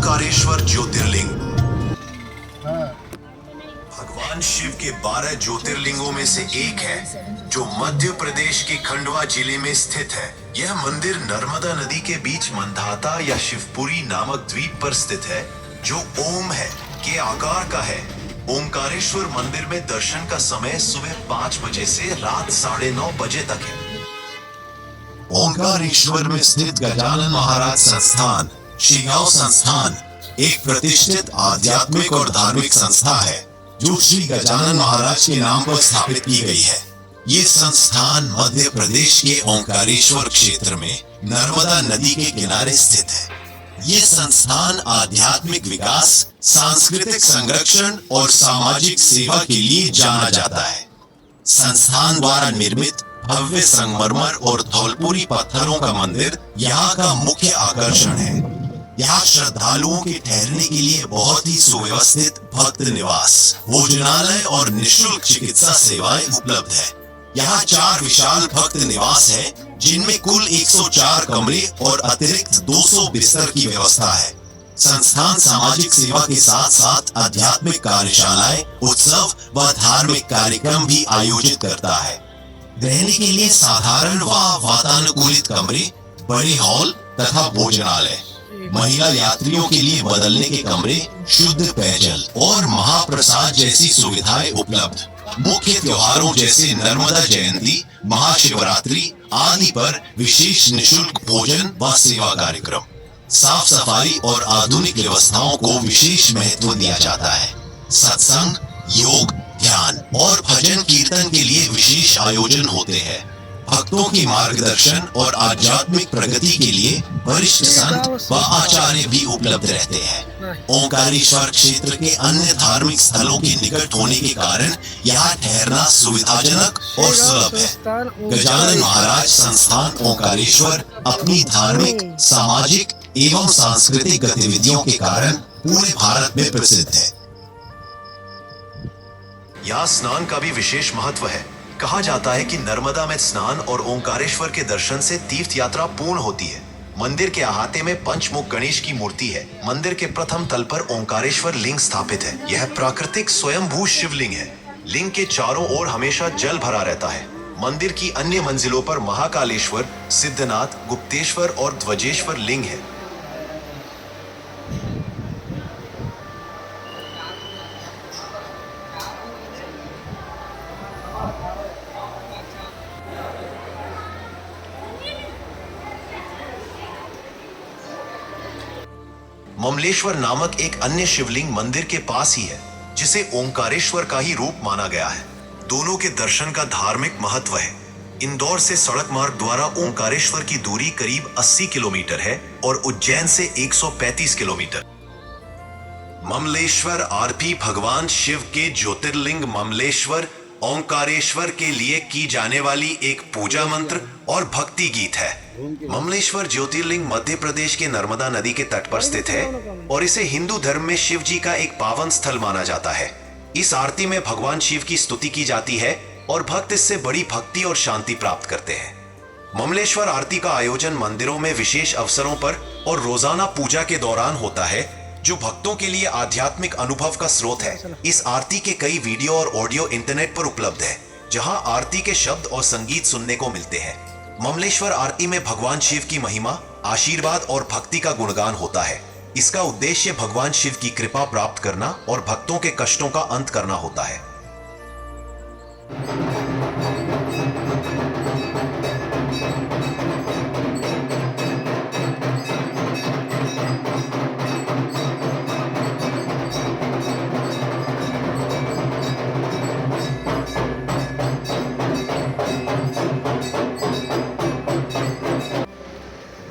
ओंकारेश्वर ज्योतिर्लिंग भगवान शिव के 12 ज्योतिर्लिंगों में से एक है, जो मध्य प्रदेश के खंडवा जिले में स्थित है। यह मंदिर नर्मदा नदी के बीच मंधाता या शिवपुरी नामक द्वीप पर स्थित है, जो ओम है के आकार का है। ओंकारेश्वर मंदिर में दर्शन का समय सुबह 5 बजे से रात 9:30 बजे तक है। ओंकारेश्वर में स्थित गजानन महाराज संस्थान, शिगांव संस्थान, एक प्रतिष्ठित आध्यात्मिक और धार्मिक संस्था है, जो श्री गजानन महाराज के नाम पर स्थापित की गई है। ये संस्थान मध्य प्रदेश के ओंकारेश्वर क्षेत्र में नर्मदा नदी के किनारे स्थित है। ये संस्थान आध्यात्मिक विकास, सांस्कृतिक संरक्षण और सामाजिक सेवा के लिए जाना जाता है। संस्थान द्वारा निर्मित भव्य संगमरमर और धौलपुरी पत्थरों का मंदिर यहाँ का मुख्य आकर्षण है। यहाँ श्रद्धालुओं के ठहरने के लिए बहुत ही सुव्यवस्थित भक्त निवास, भोजनालय और निःशुल्क चिकित्सा सेवाएं उपलब्ध है। यहाँ 4 विशाल भक्त निवास है, जिनमें कुल 104 कमरे और अतिरिक्त 200 बिस्तर की व्यवस्था है। संस्थान सामाजिक सेवा के साथ साथ आध्यात्मिक कार्यशालाएं, उत्सव व धार्मिक कार्यक्रम भी आयोजित करता है। रहने के लिए साधारण व वातानुकूलित कमरे, बड़े हॉल तथा भोजनालय, महिला यात्रियों के लिए बदलने के कमरे, शुद्ध पेयजल और महाप्रसाद जैसी सुविधाएं उपलब्ध। मुख्य त्योहारों जैसे नर्मदा जयंती, महाशिवरात्रि आदि पर विशेष निःशुल्क भोजन व सेवा कार्यक्रम। साफ सफाई और आधुनिक व्यवस्थाओं को विशेष महत्व दिया जाता है। सत्संग, योग, ध्यान और भजन कीर्तन के लिए विशेष आयोजन होते हैं। भक्तों के मार्गदर्शन और आध्यात्मिक प्रगति के लिए वरिष्ठ संत व आचार्य भी उपलब्ध रहते हैं। ओंकारेश्वर क्षेत्र के अन्य धार्मिक स्थलों के निकट होने के कारण यहाँ ठहरना सुविधाजनक और सुलभ है। गजानन महाराज संस्थान ओंकारेश्वर अपनी धार्मिक, सामाजिक एवं सांस्कृतिक गतिविधियों के कारण पूरे भारत में प्रसिद्ध है। यहाँ स्नान का भी विशेष महत्व है। कहा जाता है कि नर्मदा में स्नान और ओंकारेश्वर के दर्शन से तीर्थ यात्रा पूर्ण होती है। मंदिर के अहाते में पंचमुख गणेश की मूर्ति है। मंदिर के प्रथम तल पर ओंकारेश्वर लिंग स्थापित है। यह प्राकृतिक स्वयंभू शिवलिंग है। लिंग के चारों ओर हमेशा जल भरा रहता है। मंदिर की अन्य मंजिलों पर महाकालेश्वर, सिद्धनाथ, गुप्तेश्वर और ध्वजेश्वर लिंग है। ममलेश्वर नामक एक अन्य शिवलिंग मंदिर के पास ही है, जिसे ओंकारेश्वर का ही रूप माना गया है। दोनों के दर्शन का धार्मिक महत्व है। इंदौर से सड़क मार्ग द्वारा ओंकारेश्वर की दूरी करीब 80 किलोमीटर है और उज्जैन से 135 किलोमीटर। ममलेश्वर आरपी भगवान शिव के ज्योतिर्लिंग ममलेश्वर ओंकारेश्वर के लिए की जाने वाली एक पूजा मंत्र और भक्ति गीत है। ममलेश्वर ज्योतिर्लिंग मध्य प्रदेश के नर्मदा नदी के तट पर स्थित है और इसे हिंदू धर्म में शिव जी का एक पावन स्थल माना जाता है। इस आरती में भगवान शिव की स्तुति की जाती है और भक्त इससे बड़ी भक्ति और शांति प्राप्त करते हैं। ममलेश्वर आरती का आयोजन मंदिरों में विशेष अवसरों पर और रोजाना पूजा के दौरान होता है, जो भक्तों के लिए आध्यात्मिक अनुभव का स्रोत है। इस आरती के कई वीडियो और ऑडियो इंटरनेट पर उपलब्ध है, जहां आरती के शब्द और संगीत सुनने को मिलते हैं। ममलेश्वर आरती में भगवान शिव की महिमा, आशीर्वाद और भक्ति का गुणगान होता है। इसका उद्देश्य भगवान शिव की कृपा प्राप्त करना और भक्तों के कष्टों का अंत करना होता है।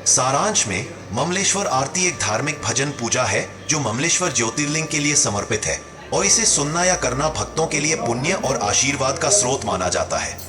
सारांश में ममलेश्वर आरती एक धार्मिक भजन पूजा है, जो ममलेश्वर ज्योतिर्लिंग के लिए समर्पित है और इसे सुनना या करना भक्तों के लिए पुण्य और आशीर्वाद का स्रोत माना जाता है।